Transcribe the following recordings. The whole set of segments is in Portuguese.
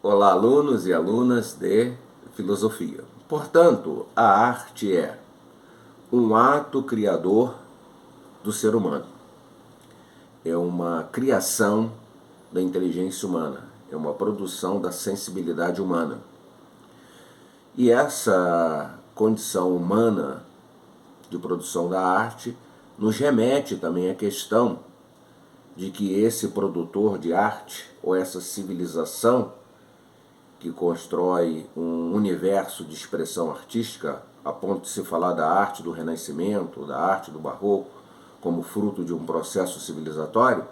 Olá, alunos e alunas de filosofia. Portanto, a arte é um ato criador do ser humano. É uma criação da inteligência humana. É uma produção da sensibilidade humana. E essa condição humana de produção da arte nos remete também à questão de que esse produtor de arte, ou essa civilização que constrói um universo de expressão artística, a ponto de se falar da arte do Renascimento, da arte do Barroco, como fruto de um processo civilizatório,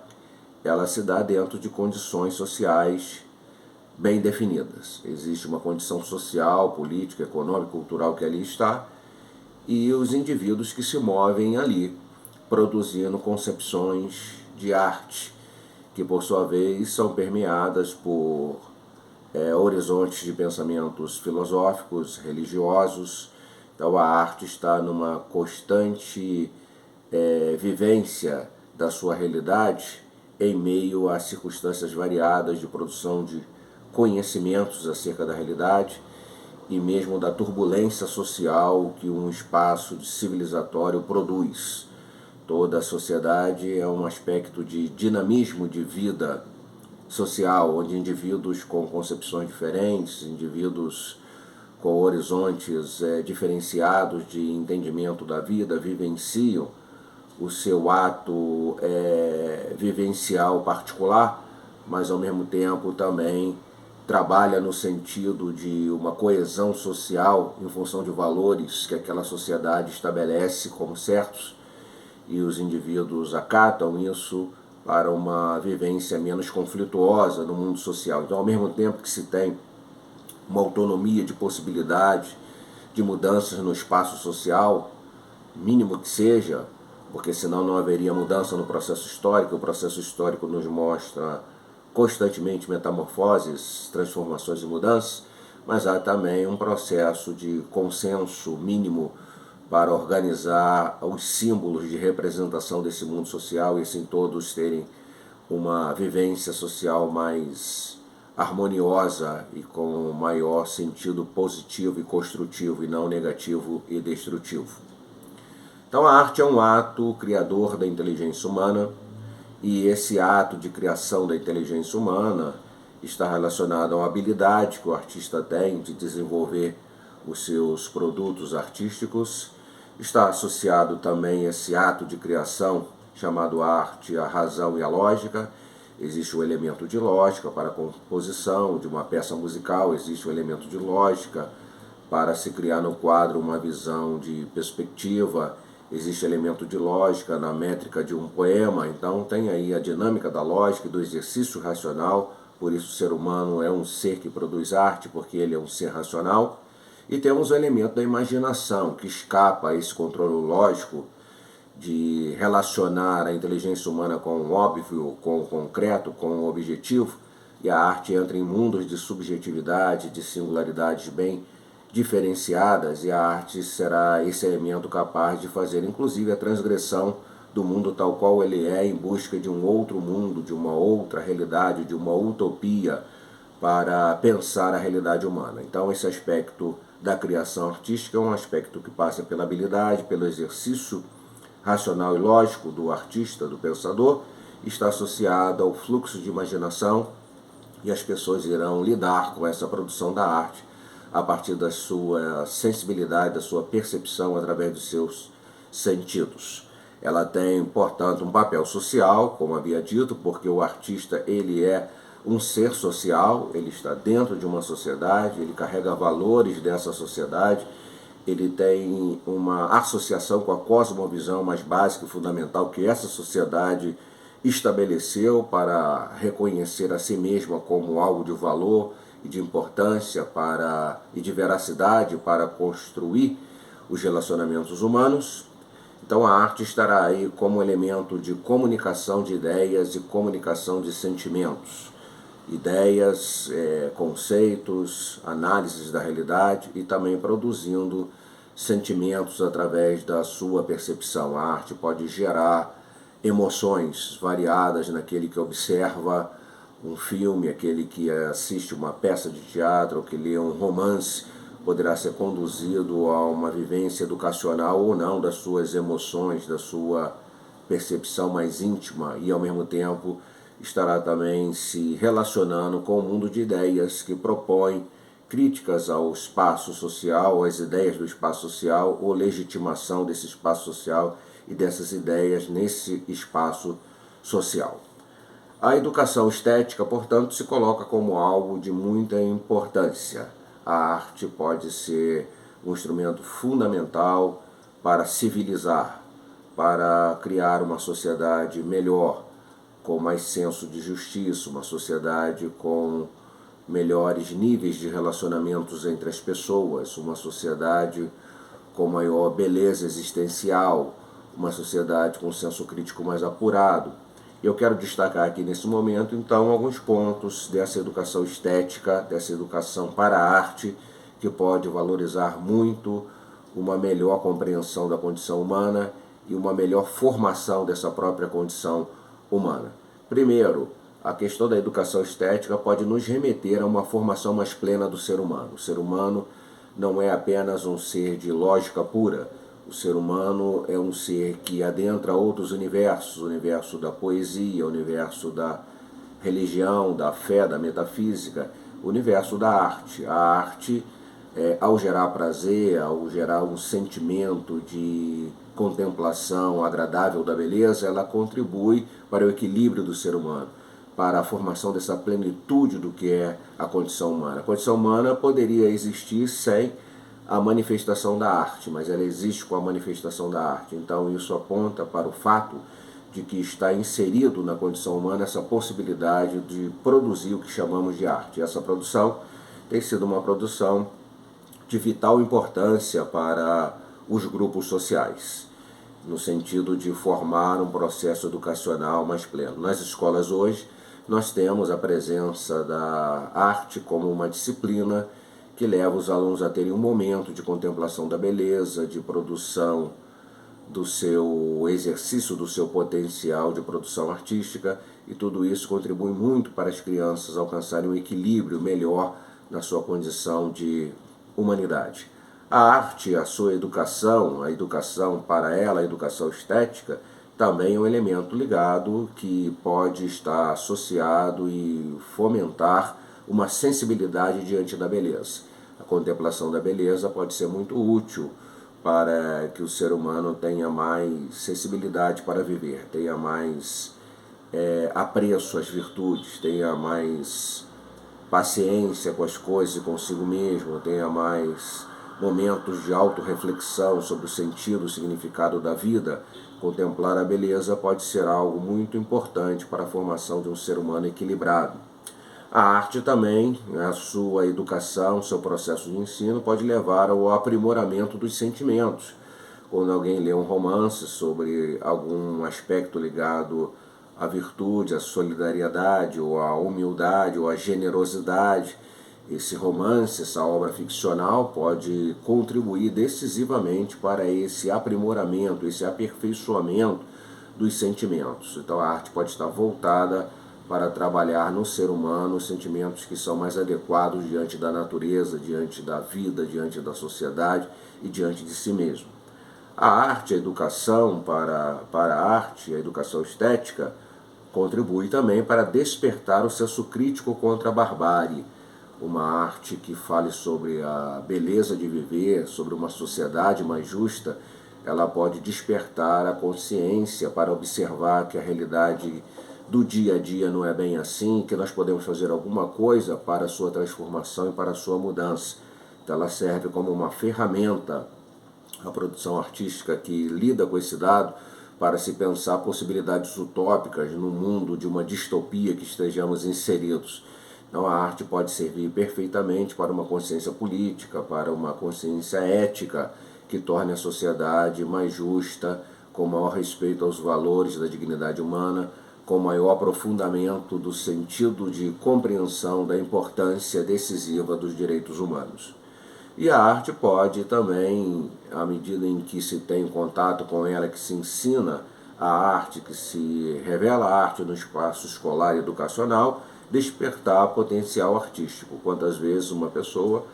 ela se dá dentro de condições sociais bem definidas. Existe uma condição social, política, econômica, cultural que ali está, e os indivíduos que se movem ali, produzindo concepções de arte, que por sua vez são permeadas por horizontes de pensamentos filosóficos, religiosos. Então a arte está numa constante vivência da sua realidade em meio a circunstâncias variadas de produção de conhecimentos acerca da realidade e mesmo da turbulência social que um espaço civilizatório produz. Toda a sociedade é um aspecto de dinamismo de vida social, onde indivíduos com concepções diferentes, indivíduos com horizontes diferenciados de entendimento da vida, vivenciam o seu ato vivencial particular, mas ao mesmo tempo também trabalha no sentido de uma coesão social em função de valores que aquela sociedade estabelece como certos, e os indivíduos acatam isso para uma vivência menos conflituosa no mundo social. Então, ao mesmo tempo que se tem uma autonomia de possibilidade de mudanças no espaço social, mínimo que seja, porque senão não haveria mudança no processo histórico. O processo histórico nos mostra constantemente metamorfoses, transformações e mudanças, mas há também um processo de consenso mínimo para organizar os símbolos de representação desse mundo social e assim todos terem uma vivência social mais harmoniosa e com maior sentido positivo e construtivo e não negativo e destrutivo. Então a arte é um ato criador da inteligência humana, e esse ato de criação da inteligência humana está relacionado a uma habilidade que o artista tem de desenvolver os seus produtos artísticos. Está associado também esse ato de criação chamado arte à razão e à lógica. Existe o elemento de lógica para a composição de uma peça musical, existe o elemento de lógica para se criar no quadro uma visão de perspectiva, existe elemento de lógica na métrica de um poema. Então tem aí a dinâmica da lógica e do exercício racional, por isso o ser humano é um ser que produz arte, porque ele é um ser racional. E temos o elemento da imaginação, que escapa a esse controle lógico de relacionar a inteligência humana com o óbvio, com o concreto, com o objetivo, e a arte entra em mundos de subjetividade, de singularidades bem diferenciadas, e a arte será esse elemento capaz de fazer inclusive a transgressão do mundo tal qual ele é, em busca de um outro mundo, de uma outra realidade, de uma utopia para pensar a realidade humana. Então esse aspecto da criação artística é um aspecto que passa pela habilidade, pelo exercício racional e lógico do artista, do pensador, está associado ao fluxo de imaginação, e as pessoas irão lidar com essa produção da arte a partir da sua sensibilidade, da sua percepção através dos seus sentidos. Ela tem, portanto, um papel social, como havia dito, porque o artista ele é um ser social, ele está dentro de uma sociedade, ele carrega valores dessa sociedade, ele tem uma associação com a cosmovisão mais básica e fundamental que essa sociedade estabeleceu para reconhecer a si mesma como algo de valor e de importância e de veracidade para construir os relacionamentos humanos. Então a arte estará aí como elemento de comunicação de ideias e comunicação de sentimentos. Ideias, conceitos, análises da realidade e também produzindo sentimentos através da sua percepção. A arte pode gerar emoções variadas naquele que observa um filme, aquele que assiste uma peça de teatro, ou que lê um romance, poderá ser conduzido a uma vivência educacional ou não das suas emoções, da sua percepção mais íntima, e ao mesmo tempo estará também se relacionando com o mundo de ideias que propõe críticas ao espaço social, às ideias do espaço social, ou legitimação desse espaço social e dessas ideias nesse espaço social. A educação estética, portanto, se coloca como algo de muita importância. A arte pode ser um instrumento fundamental para civilizar, para criar uma sociedade melhor, com mais senso de justiça, uma sociedade com melhores níveis de relacionamentos entre as pessoas, uma sociedade com maior beleza existencial, uma sociedade com um senso crítico mais apurado. Eu quero destacar aqui nesse momento, então, alguns pontos dessa educação estética, dessa educação para a arte, que pode valorizar muito uma melhor compreensão da condição humana e uma melhor formação dessa própria condição humana. Primeiro, a questão da educação estética pode nos remeter a uma formação mais plena do ser humano. O ser humano não é apenas um ser de lógica pura. O ser humano é um ser que adentra outros universos, o universo da poesia, o universo da religião, da fé, da metafísica, o universo da arte. A arte, ao gerar prazer, ao gerar um sentimento de contemplação agradável da beleza, ela contribui para o equilíbrio do ser humano, para a formação dessa plenitude do que é a condição humana. A condição humana poderia existir sem a manifestação da arte, mas ela existe com a manifestação da arte. Então isso aponta para o fato de que está inserido na condição humana essa possibilidade de produzir o que chamamos de arte. Essa produção tem sido uma produção de vital importância para os grupos sociais, no sentido de formar um processo educacional mais pleno. Nas escolas hoje, nós temos a presença da arte como uma disciplina que leva os alunos a terem um momento de contemplação da beleza, de produção do seu exercício, do seu potencial de produção artística, e tudo isso contribui muito para as crianças alcançarem um equilíbrio melhor na sua condição de humanidade. A arte, a sua educação, a educação para ela, a educação estética, também é um elemento ligado que pode estar associado e fomentar uma sensibilidade diante da beleza. A contemplação da beleza pode ser muito útil para que o ser humano tenha mais sensibilidade para viver, tenha mais apreço às virtudes, tenha mais paciência com as coisas e consigo mesmo, tenha mais momentos de autorreflexão sobre o sentido, o significado da vida. Contemplar a beleza pode ser algo muito importante para a formação de um ser humano equilibrado. A arte também, a sua educação, seu processo de ensino, pode levar ao aprimoramento dos sentimentos. Quando alguém lê um romance sobre algum aspecto ligado à virtude, à solidariedade, ou à humildade, ou à generosidade, esse romance, essa obra ficcional pode contribuir decisivamente para esse aprimoramento, esse aperfeiçoamento dos sentimentos. Então a arte pode estar voltada para trabalhar no ser humano os sentimentos que são mais adequados diante da natureza, diante da vida, diante da sociedade e diante de si mesmo. A arte, a educação para a arte, a educação estética, contribui também para despertar o senso crítico contra a barbárie. Uma arte que fale sobre a beleza de viver, sobre uma sociedade mais justa, ela pode despertar a consciência para observar que a realidade do dia a dia não é bem assim, que nós podemos fazer alguma coisa para a sua transformação e para a sua mudança. Então ela serve como uma ferramenta, a produção artística que lida com esse dado, para se pensar possibilidades utópicas no mundo de uma distopia que estejamos inseridos. Então a arte pode servir perfeitamente para uma consciência política, para uma consciência ética que torne a sociedade mais justa, com maior respeito aos valores da dignidade humana, com maior aprofundamento do sentido de compreensão da importância decisiva dos direitos humanos. E a arte pode também, à medida em que se tem contato com ela, que se ensina a arte, que se revela a arte no espaço escolar e educacional, despertar potencial artístico. Quantas vezes uma pessoa,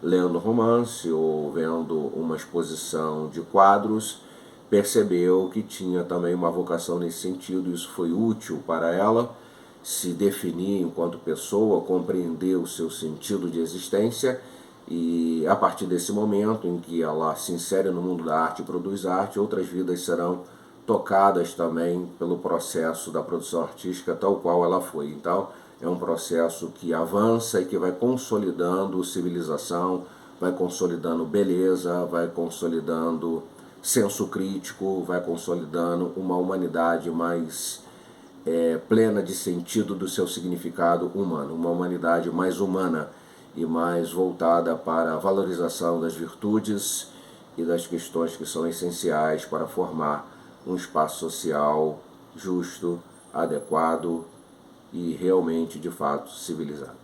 lendo romance ou vendo uma exposição de quadros, percebeu que tinha também uma vocação nesse sentido, isso foi útil para ela se definir enquanto pessoa, compreender o seu sentido de existência, e a partir desse momento em que ela se insere no mundo da arte e produz arte, outras vidas serão tocadas também pelo processo da produção artística tal qual ela foi. Então é um processo que avança e que vai consolidando civilização, vai consolidando beleza, vai consolidando senso crítico, vai consolidando uma humanidade mais plena de sentido do seu significado humano, uma humanidade mais humana e mais voltada para a valorização das virtudes e das questões que são essenciais para formar um espaço social justo, adequado e realmente, de fato, civilizado.